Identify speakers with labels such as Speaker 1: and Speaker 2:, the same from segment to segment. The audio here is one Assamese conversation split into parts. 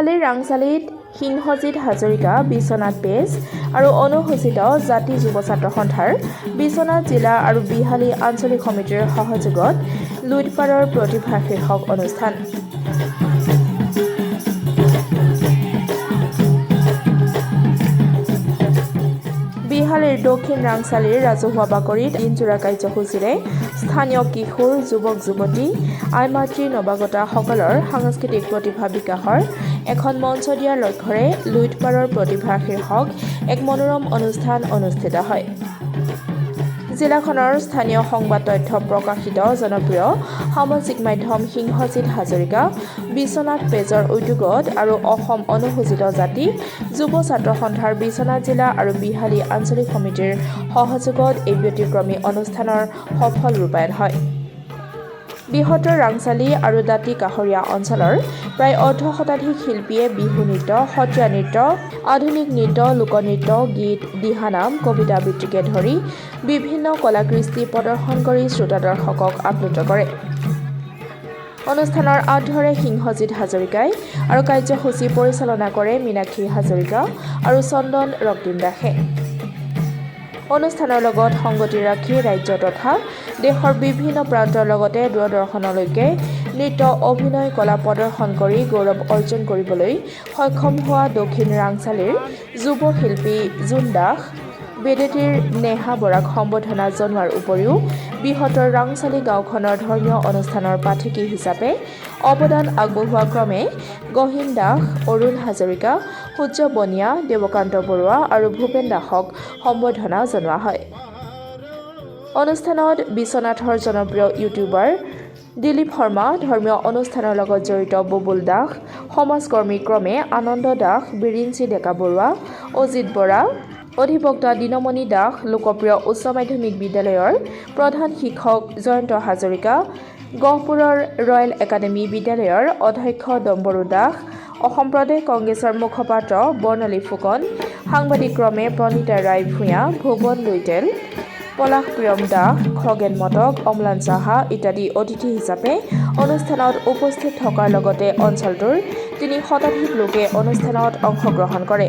Speaker 1: বিহালীৰ ৰাংচালিত সিংহজিৎ হাজৰিকা বিশ্বনাথ পেজ আৰু অনুসূচিত জাতি যুৱ ছাত্ৰ সন্থাৰ বিশ্বনাথ জিলা আৰু বিহালী আঞ্চলিক সমিতিৰ সহযোগত লুইতপাৰৰ প্ৰতিভা শীৰ্ষক অনুষ্ঠান। বিহালীৰ দক্ষিণ ৰাংচালিৰ ৰাজহুৱা বাকৰিত দিনজোৰা কাৰ্যসূচীৰে স্থানীয় কিশোৰ যুৱক যুৱতী আই মাতৃ নৱাগতাসকলৰ সাংস্কৃতিক প্ৰতিভা বিকাশৰ এখন মঞ্চ দিয়াৰ লক্ষ্যৰে লুইতপাৰৰ প্ৰতিভা শীৰ্ষক এক মনোৰম অনুষ্ঠান অনুষ্ঠিত হয়। জিলাখনৰ স্থানীয় সংবাদ তথ্য প্ৰকাশিত জনপ্ৰিয় সামাজিক মাধ্যম সিংহজিৎ হাজৰিকা বিশ্বনাথ পেজৰ উদ্যোগত আৰু অসম অনুসূচিত জাতি যুৱ ছাত্ৰ সন্থাৰ বিশ্বনাথ জিলা আৰু বিহালী আঞ্চলিক সমিতিৰ সহযোগত এই ব্যতিক্ৰমী অনুষ্ঠানৰ সফল ৰূপায়ণ হয়। বৃহত্তৰ ৰাংচালি আৰু দাঁতি কাষৰীয়া অঞ্চলৰ প্ৰায় অৰ্ধশতাধিক শিল্পীয়ে বিহু নৃত্য, সত্ৰীয়া নৃত্য, আধুনিক নৃত্য, লোকনৃত্য, গীত, দিহানাম, কবিতা আবৃত্তিকে ধৰি বিভিন্ন কলাকৃষ্টি প্ৰদৰ্শন কৰি শ্ৰোতা দৰ্শকক আপ্লুত কৰে। অনুষ্ঠানৰ আঁত ধৰে সিংহজিৎ হাজৰিকাই আৰু কাৰ্যসূচী পৰিচালনা কৰে মীনাক্ষী হাজৰিকা আৰু চন্দন ৰক্তিম দাসে। অনুষ্ঠানৰ লগত সংগতি ৰাখি ৰাজ্য তথা দেশৰ বিভিন্ন প্ৰান্তৰ লগতে দূৰদৰ্শনলৈকে নৃত্য অভিনয় কলা প্ৰদৰ্শন কৰি গৌৰৱ অৰ্জন কৰিবলৈ সক্ষম হোৱা দক্ষিণ ৰাংচালিৰ যুৱ শিল্পী জোন দাস, বেদেতিৰ নেহা বৰাক সম্বৰ্ধনা জনোৱাৰ উপৰিও বৃহত্তৰ ৰাংচালি গাঁওখনৰ ধৰ্মীয় অনুষ্ঠানৰ পাঠেকী হিচাপে অৱদান আগবঢ়োৱা ক্ৰমে গহীন দাস, অৰুণ হাজৰিকা, সূৰ্য বনিয়া, দেৱকান্ত বৰুৱা আৰু ভূপেন দাসক সম্বৰ্ধনা জনোৱা হয়। অনুষ্ঠানত বিশ্বনাথৰ জনপ্ৰিয় ইউটিউবাৰ দিলীপ শৰ্মা, ধৰ্মীয় অনুষ্ঠানৰ লগত জড়িত বুবুল দাস, সমাজকৰ্মী ক্ৰমে আনন্দ দাস, বিৰিঞ্চি ডেকা বৰুৱা, অজিত বৰা, অধিবক্তা দিনমণি দাস, লোকপ্ৰিয় উচ্চ মাধ্যমিক বিদ্যালয়ৰ প্ৰধান শিক্ষক জয়ন্ত হাজৰিকা, গহপুৰৰ ৰয়েল একাডেমী বিদ্যালয়ৰ অধ্যক্ষ ডম্বৰু দাস, অসম প্ৰদেশ কংগ্ৰেছৰ মুখপাত্ৰ বৰ্ণালী ফুকন, সাংবাদিক ক্ৰমে প্ৰণীতা ৰায় ভূঞা, ভুৱন লুইটেল, পলাশ প্ৰিয়ম দাস, খগেন মটক, অম্লান সাহা ইত্যাদি অতিথি হিচাপে অনুষ্ঠানত উপস্থিত থকাৰ লগতে অঞ্চলটোৰ ৩০০ শতাধিক লোকে অনুষ্ঠানত অংশগ্ৰহণ কৰে।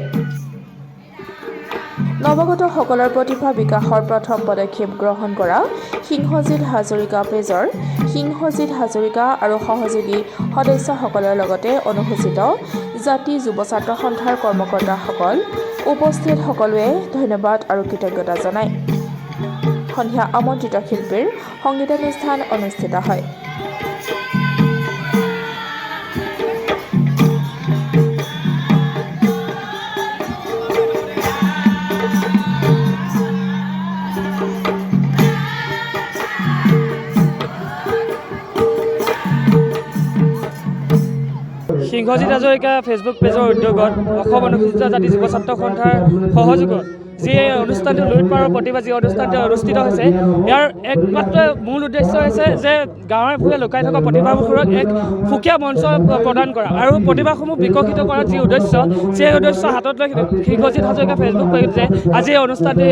Speaker 1: নৱাগতসকলৰ প্ৰতিভা বিকাশৰ প্ৰথম পদক্ষেপ গ্ৰহণ কৰা সিংহজিৎ হাজৰিকা পেজৰ সিংহজিৎ হাজৰিকা আৰু সহযোগী সদস্যসকলৰ লগতে অনুসূচিত জাতি যুৱ ছাত্ৰ সন্থাৰ কৰ্মকৰ্তাসকল উপস্থিত সকলোৱে ধন্যবাদ আৰু কৃতজ্ঞতা জনায়। সন্ধিয়া আমন্ত্ৰিত শিল্পীৰ সংগীতানুষ্ঠান অনুষ্ঠিত হয়।
Speaker 2: সিংহজিৎ হাজৰিকা ফেচবুক পেজৰ উদ্যোগত অসম অনুসূচিত জাতি যুৱ ছাত্ৰ সন্থাৰ সহযোগত যি অনুষ্ঠানটো লুইতপাৰৰ প্ৰতিভা যি অনুষ্ঠানটো অনুষ্ঠিত হৈছে, ইয়াৰ একমাত্ৰ মূল উদ্দেশ্য হৈছে যে গাঁৱে ভূঞে লুকাই থকা প্ৰতিভাবোৰক এক সুকীয়া মঞ্চ প্ৰদান কৰা আৰু প্ৰতিভাসমূহ বিকশিত কৰাৰ যি উদ্দেশ্য, সেই উদ্দেশ্য হাতত লৈ সিংহজিৎ হাজৰিকা ফেচবুক পেজে আজি এই অনুষ্ঠানটি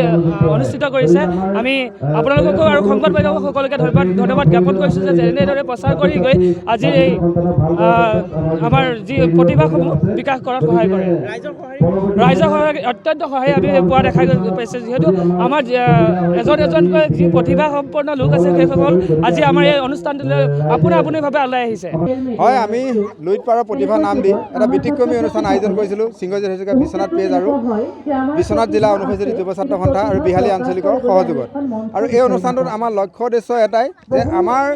Speaker 2: অনুষ্ঠিত কৰিছে। আমি আপোনালোককো আৰু সংবাদ মাধ্যমক সকলোকে ধন্যবাদ জ্ঞাপন কৰিছোঁ যে এনেদৰে প্ৰচাৰ কৰি গৈ আজি এই আমাৰ যি প্ৰতিভাসমূহ বিকাশ কৰাত সহায় কৰে। ৰাইজৰ সহায় অত্যন্ত সহায় আমি পোৱা দেখা পাইছে, যিহেতু আমাৰ এজনকৈ যি প্ৰতিভা সম্পন্ন লোক আছে সেইসকল আজি আমাৰ এই অনুষ্ঠানটোলৈ আপোনভাৱে আলাই আহিছে।
Speaker 3: হয়, আমি লুইতপাৰৰ প্ৰতিভা নাম দি এটা ব্যতিক্ৰমী অনুষ্ঠান আয়োজন কৰিছিলোঁ সিংহজিৎ হাজৰিকা বিশ্বনাথ পেজ আৰু বিশ্বনাথ জিলা অনুসূচিত যুৱ ছাত্ৰ সন্থা আৰু বিহালী আঞ্চলিকৰ সহযোগত। আৰু এই অনুষ্ঠানটোত আমাৰ লক্ষ্য উদ্দেশ্য এটাই যে আমাৰ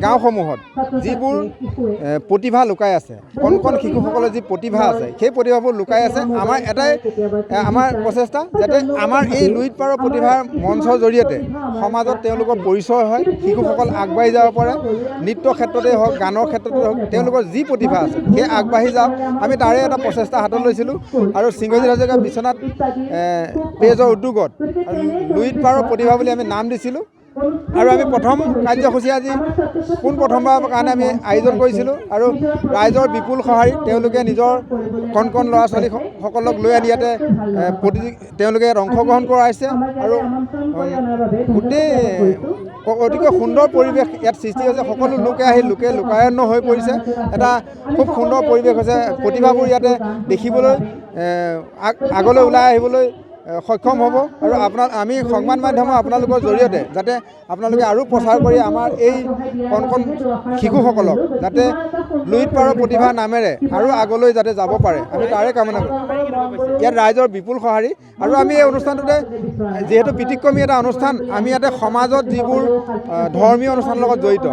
Speaker 3: গাঁওসমূহত যিবোৰ প্ৰতিভা লুকাই আছে, কণ কণ শিশুসকলৰ যি প্ৰতিভা আছে, সেই প্ৰতিভাবোৰ লুকাই আছে। আমাৰ এটাই আমাৰ প্ৰচেষ্টা যাতে আমাৰ এই লুইতপাৰৰ প্ৰতিভাৰ মঞ্চৰ জৰিয়তে সমাজত তেওঁলোকৰ পৰিচয় হয়, শিশুসকল আগবাঢ়ি যাব পাৰে, নৃত্য ক্ষেত্ৰতেই হওক, গানৰ ক্ষেত্ৰতে হওক, তেওঁলোকৰ যি প্ৰতিভা আছে সেই আগবাঢ়ি যাওক। আমি তাৰে এটা প্ৰচেষ্টা হাতত লৈছিলোঁ আৰু সিংহজিৎ হাজৰিকা বিশ্বনাথ পেজৰ উদ্যোগত লুইতপাৰৰ প্ৰতিভা বুলি আমি নাম দিছিলোঁ। আৰু আমি প্ৰথম কাৰ্যসূচী আজি পোনপ্ৰথমবাৰৰ কাৰণে আমি আয়োজন কৰিছিলোঁ আৰু ৰাইজৰ বিপুল সঁহাৰি তেওঁলোকে নিজৰ কণ কণ ল'ৰা ছোৱালীসকলক লৈ আনি ইয়াতে তেওঁলোকে ইয়াত অংশগ্ৰহণ কৰাইছে আৰু গোটেই অতিকৈ সুন্দৰ পৰিৱেশ ইয়াত সৃষ্টি হৈছে। সকলো লোকে আহি লোকাৰণ্য হৈ পৰিছে। এটা খুব সুন্দৰ পৰিৱেশ হৈছে। প্ৰতিভাবোৰ ইয়াতে দেখিবলৈ আগলৈ ওলাই আহিবলৈ সক্ষম হ'ব আৰু আমি সংবাদ মাধ্যমৰ আপোনালোকৰ জৰিয়তে যাতে আপোনালোকে আৰু প্ৰচাৰ কৰি আমাৰ এই কণ কণ শিশুসকলক যাতে লুইত পাৰৰ প্ৰতিভা নামেৰে আৰু আগলৈ যাতে যাব পাৰে, আমি তাৰে কামনা কৰোঁ। ইয়াত ৰাইজৰ বিপুল সঁহাৰি আৰু আমি এই অনুষ্ঠানটোতে যিহেতু ব্যতিক্ৰমী এটা অনুষ্ঠান, আমি ইয়াতে সমাজত যিবোৰ ধৰ্মীয় অনুষ্ঠানৰ লগত জড়িত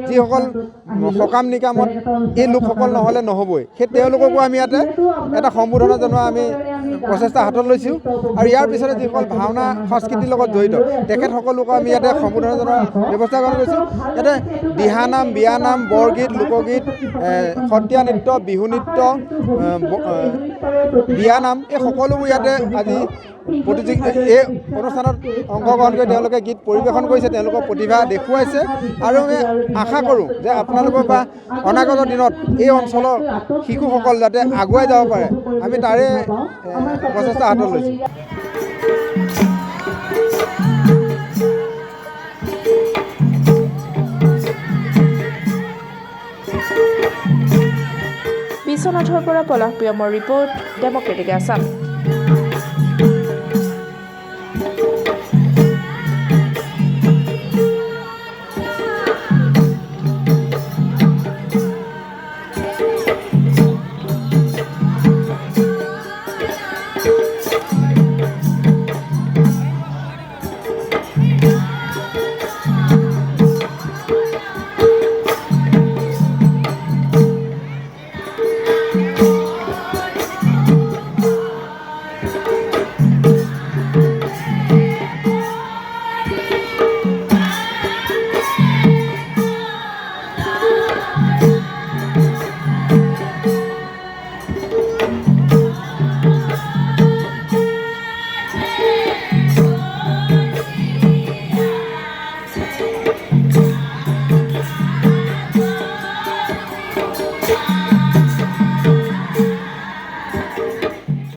Speaker 3: যিসকল সকাম নিকামত এই লোকসকল নহ'লে নহ'বই, সেই তেওঁলোককো আমি ইয়াতে এটা সম্বোধনা জনোৱা আমি প্ৰচেষ্টা হাতত লৈছোঁ। আৰু ইয়াৰ পিছতে যিসকল ভাওনা সংস্কৃতিৰ লগত জড়িত তেখেতসকলকো আমি ইয়াতে সম্বোধনা জনোৱাৰ ব্যৱস্থা গ্ৰহণ কৰিছোঁ। ইয়াতে দিহানাম, বিয়ানাম, বৰগীত, লোকগীত, সত্ৰীয়া নৃত্য, বিহু নৃত্য, বিয়ানাম এই সকলোবোৰ ইয়াতে আজি এই অনুষ্ঠানত অংশগ্ৰহণ কৰি তেওঁলোকে গীত পৰিৱেশন কৰিছে, তেওঁলোকৰ প্ৰতিভা দেখুৱাইছে আৰু আমি আশা কৰোঁ যে আপোনালোকৰ বা অনাগত দিনত এই অঞ্চলৰ শিশুসকল যাতে আগুৱাই যাব পাৰে, আমি তাৰে প্ৰচেষ্টা হাতত লৈছোঁ।
Speaker 1: বিশ্বনাথৰ পৰা পলাশ প্ৰিয়মৰ ৰিপৰ্ট, ডেমক্ৰেটিক আছাম।